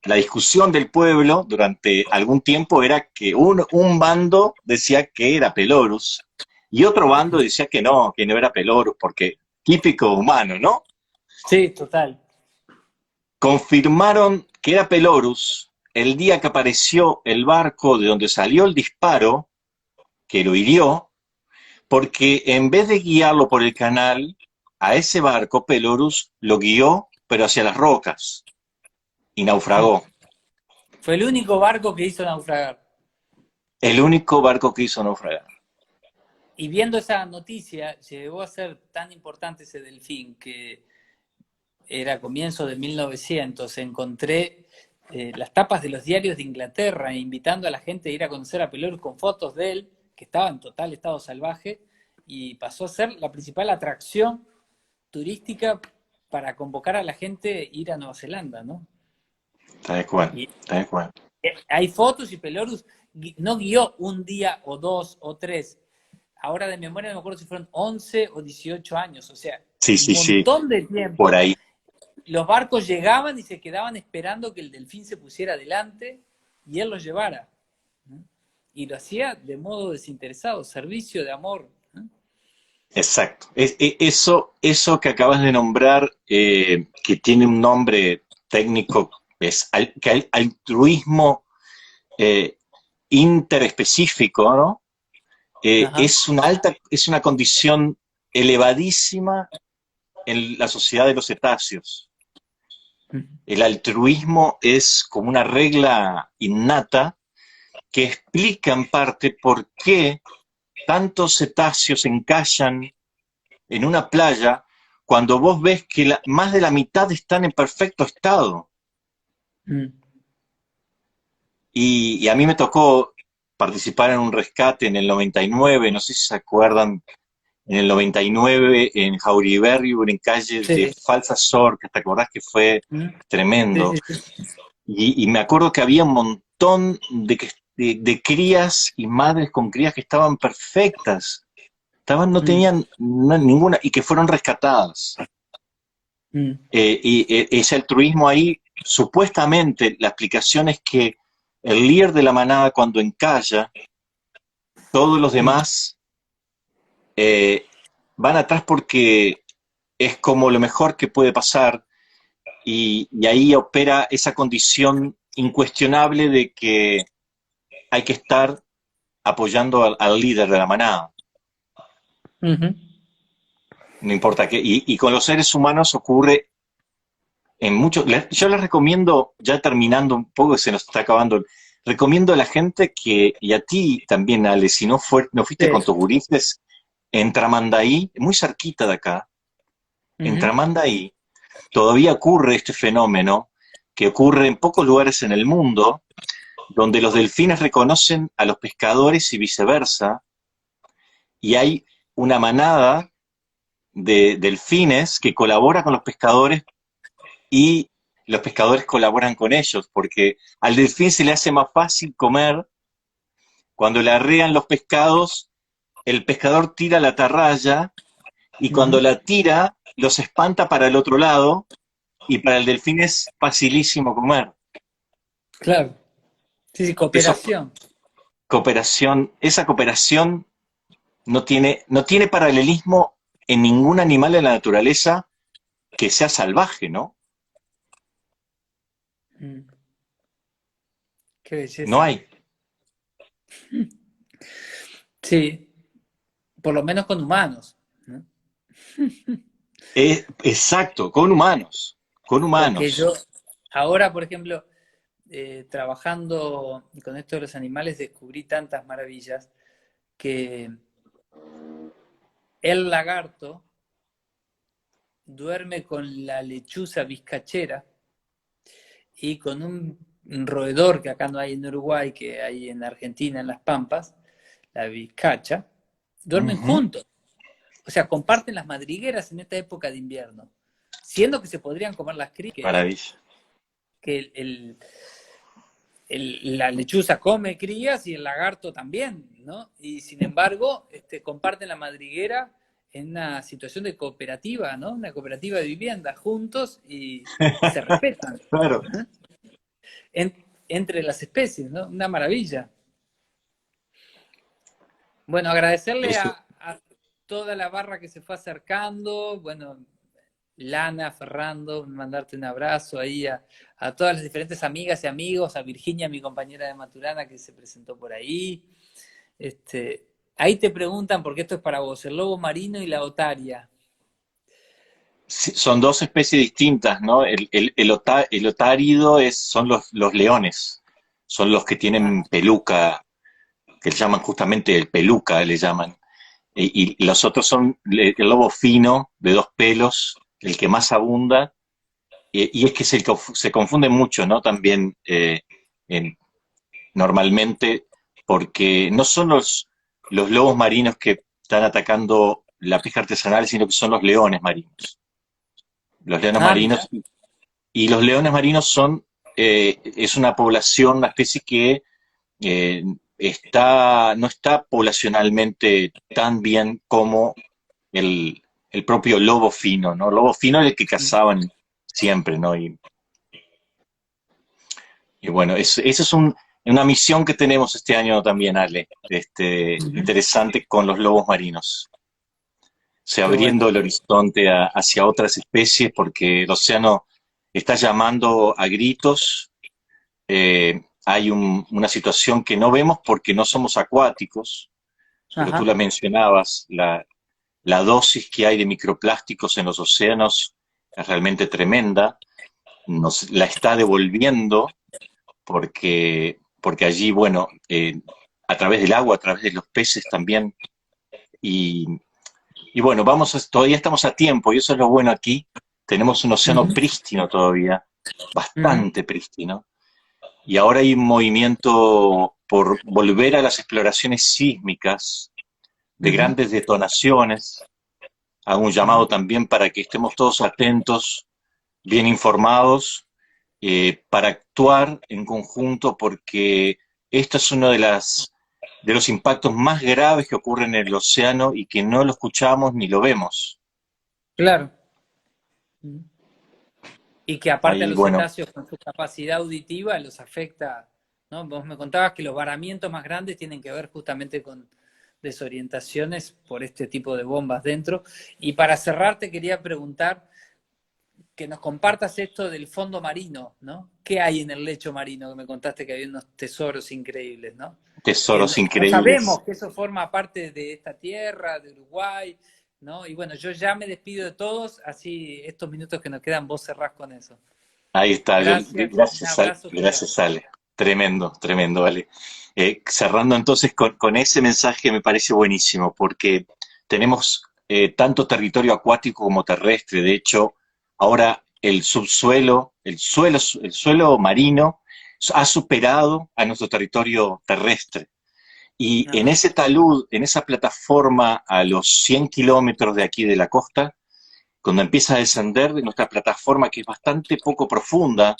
la discusión del pueblo durante algún tiempo era que un bando decía que era Pelorus y otro bando decía que no era Pelorus, porque típico humano, ¿no? Sí, total. Confirmaron que era Pelorus el día que apareció el barco de donde salió el disparo, que lo hirió, porque en vez de guiarlo por el canal, a ese barco Pelorus lo guió, pero hacia las rocas, y naufragó. Fue el único barco que hizo naufragar. El único barco que hizo naufragar. Y viendo esa noticia, llegó a ser tan importante ese delfín que era comienzo de 1900, encontré las tapas de los diarios de Inglaterra invitando a la gente a ir a conocer a Pelorus con fotos de él, que estaba en total estado salvaje, y pasó a ser la principal atracción turística para convocar a la gente a ir a Nueva Zelanda, ¿no? Tal cual, Y tal cual. hay fotos y Pelorus no guió un día o dos o tres. Ahora de memoria no me acuerdo si fueron 11 o 18 años, o sea, Sí, un sí, sí, montón de por tiempo. ahí. Los barcos llegaban y se quedaban esperando que el delfín se pusiera adelante y él los llevara. ¿No? Y lo hacía de modo desinteresado, servicio de amor. ¿No? Exacto. Eso que acabas de nombrar, que tiene un nombre técnico, es que hay altruismo eh, interespecífico, ¿no? Ajá. Es una condición elevadísima en la sociedad de los cetáceos. El altruismo es como una regla innata que explica en parte por qué tantos cetáceos encallan en una playa cuando vos ves que más de la mitad están en perfecto estado. Mm. Y a mí me tocó participar en un rescate en el 99, no sé si se acuerdan, en el 99 en Jauriberri, en calle de Sí. Falsa Zorca, ¿te acordás que fue Mm. Sí, tremendo? sí, sí. Y me acuerdo que había un montón de crías y madres con crías que estaban perfectas, no Mm. tenían ninguna, y que fueron rescatadas. Mm. Ese altruismo ahí, supuestamente la explicación es que el líder de la manada cuando encalla, todos los Mm. demás eh, van atrás porque es como lo mejor que puede pasar y ahí opera esa condición incuestionable de que hay que estar apoyando al líder de la manada, Ujú. no importa qué. Y con los seres humanos ocurre en muchos. Yo les recomiendo, ya terminando un poco, se nos está acabando, recomiendo a la gente que, y a ti también, Ale, si no fuiste con Sí. tus gurises, en Tramandaí, muy cerquita de acá, en Ujú. Tramandaí, todavía ocurre este fenómeno que ocurre en pocos lugares en el mundo, donde los delfines reconocen a los pescadores y viceversa, y hay una manada de delfines que colabora con los pescadores y los pescadores colaboran con ellos, porque al delfín se le hace más fácil comer cuando le arrean los pescados, el pescador tira la atarraya y cuando Ujú. la tira los espanta para el otro lado y para el delfín es facilísimo comer. Claro. Sí, sí, Eso, cooperación. esa cooperación no tiene paralelismo en ningún animal de la naturaleza que sea salvaje, ¿no? Mm, qué No belleza. hay. Sí, por lo menos con humanos, ¿no? Exacto, con humanos, con Porque yo humanos. ahora, por ejemplo, trabajando con esto de los animales, descubrí tantas maravillas que el lagarto duerme con la lechuza vizcachera y con un roedor que acá no hay en Uruguay, que hay en Argentina, en Las Pampas, la vizcacha, duermen Ujú. juntos. O sea, comparten las madrigueras en esta época de invierno, siendo que se podrían comer las crías, Maravilla. que la lechuza come crías y el lagarto también, ¿no? Y sin embargo, comparten la madriguera en una situación de cooperativa, ¿no? Una cooperativa de vivienda, juntos y se respetan Claro. entre las especies, ¿no? Una maravilla. Bueno, agradecerle Eso. a toda la barra que se fue acercando, bueno, Lana, Ferrando, mandarte un abrazo ahí a todas las diferentes amigas y amigos, a Virginia, mi compañera de Maturana, que se presentó por ahí. Este, ahí te preguntan, porque esto es para vos, el lobo marino y la otaria. Sí, son dos especies distintas, ¿no? El otárido son los leones, son los que tienen Ah, peluca, que le llaman justamente el peluca, le llaman. Y los otros son el lobo fino, de dos pelos, el que más abunda, y es que se confunde mucho, ¿no? También en- normalmente, porque no son los lobos marinos que están atacando la pesca artesanal, sino que son los leones marinos. Los leones mira, marinos, y los leones marinos es una población, una especie que eh, no está poblacionalmente tan bien como el, el propio lobo fino, ¿no? Lobo fino es el que cazaban siempre, ¿no? Y bueno, esa es una misión que tenemos este año también, Ale, interesante con los lobos marinos. O sea, qué abriendo bueno. el horizonte hacia otras especies, porque el océano está llamando a gritos. Hay una situación que no vemos porque no somos acuáticos, pero tú Ajá. la mencionabas, la dosis que hay de microplásticos en los océanos es realmente tremenda, nos la está devolviendo porque allí, bueno, a través del agua, a través de los peces también, y, y bueno, todavía estamos a tiempo, y eso es lo bueno aquí, tenemos un océano Ujú, prístino todavía, ujú, bastante prístino, y ahora hay un movimiento por volver a las exploraciones sísmicas de ujú, grandes detonaciones. Hago un ujú. llamado también para que estemos todos atentos, bien informados, para actuar en conjunto, porque esto es uno de los impactos más graves que ocurren en el océano y que no lo escuchamos ni lo vemos. Claro. Ujú. Y que aparte a Ahí, los bueno, cetáceos con su capacidad auditiva los afecta, ¿no? Vos me contabas que los varamientos más grandes tienen que ver justamente con desorientaciones por este tipo de bombas dentro. Y para cerrar te quería preguntar que nos compartas esto del fondo marino, ¿no? ¿Qué hay en el lecho marino? Que me contaste que había unos tesoros increíbles, ¿no? Que tesoros no increíbles. sabemos que eso forma parte de esta tierra, de Uruguay, ¿no? Y bueno, yo ya me despido de todos, así estos minutos que nos quedan vos cerrás con eso. Ahí está, Gracias, un gracias, abrazo gracias, gigante. Ale. Tremendo, tremendo, Ale. Cerrando entonces con ese mensaje me parece buenísimo, porque tenemos tanto territorio acuático como terrestre. De hecho, ahora el subsuelo, el suelo marino ha superado a nuestro territorio terrestre. Y en Ajá, ese talud, en esa plataforma a los 100 kilómetros de aquí de la costa, cuando empieza a descender de nuestra plataforma, que es bastante poco profunda,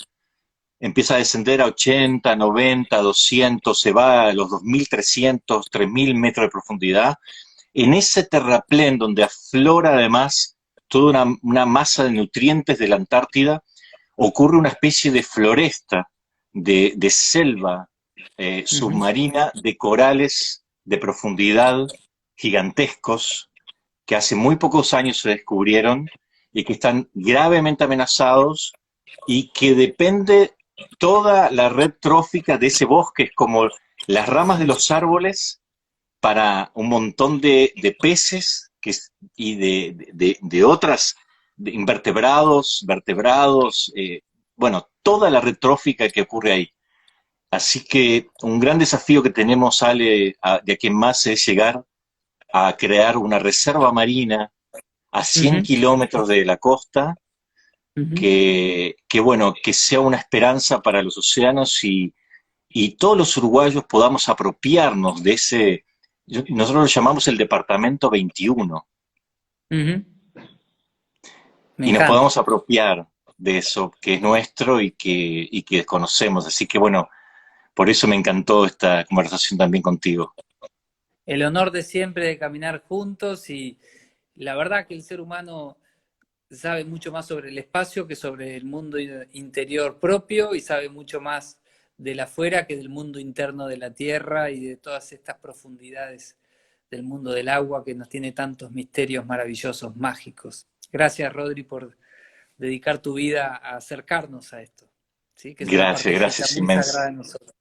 empieza a descender a 80, 90, 200, se va a los 2.300, 3.000 metros de profundidad. En ese terraplén donde aflora además toda una masa de nutrientes de la Antártida, ocurre una especie de floresta, de selva ujú, submarina, de corales de profundidad gigantescos que hace muy pocos años se descubrieron y que están gravemente amenazados y que depende toda la red trófica de ese bosque, es como las ramas de los árboles para un montón de peces y de otras, de invertebrados, vertebrados, bueno, toda la red trófica que ocurre ahí. Así que un gran desafío que tenemos, Ale, de aquí en más, es llegar a crear una reserva marina a 100 Ujú, kilómetros de la costa ujú. bueno, que sea una esperanza para los océanos y todos los uruguayos podamos apropiarnos de ese, nosotros lo llamamos el Departamento 21, Ujú. Me y nos encanta. podamos apropiar de eso que es nuestro y que desconocemos. Así que bueno, por eso me encantó esta conversación también contigo. El honor de siempre de caminar juntos y la verdad que el ser humano sabe mucho más sobre el espacio que sobre el mundo interior propio y sabe mucho más del afuera que del mundo interno de la Tierra y de todas estas profundidades del mundo del agua que nos tiene tantos misterios maravillosos, mágicos. Gracias, Rodri, por dedicar tu vida a acercarnos a esto, ¿sí? Que es una Gracias, partecita gracias muy sagrada inmensas. de nosotros.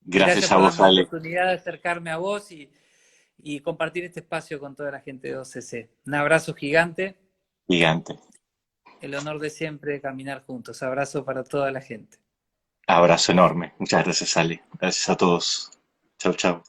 Y gracias Gracias a por vos, darme la Ale. oportunidad de acercarme a vos y compartir este espacio con toda la gente de OCC. Un abrazo gigante, Gigante. el honor de siempre caminar juntos. Abrazo para toda la gente. Abrazo enorme. Muchas gracias, Ale. Gracias a todos. Chau, chau.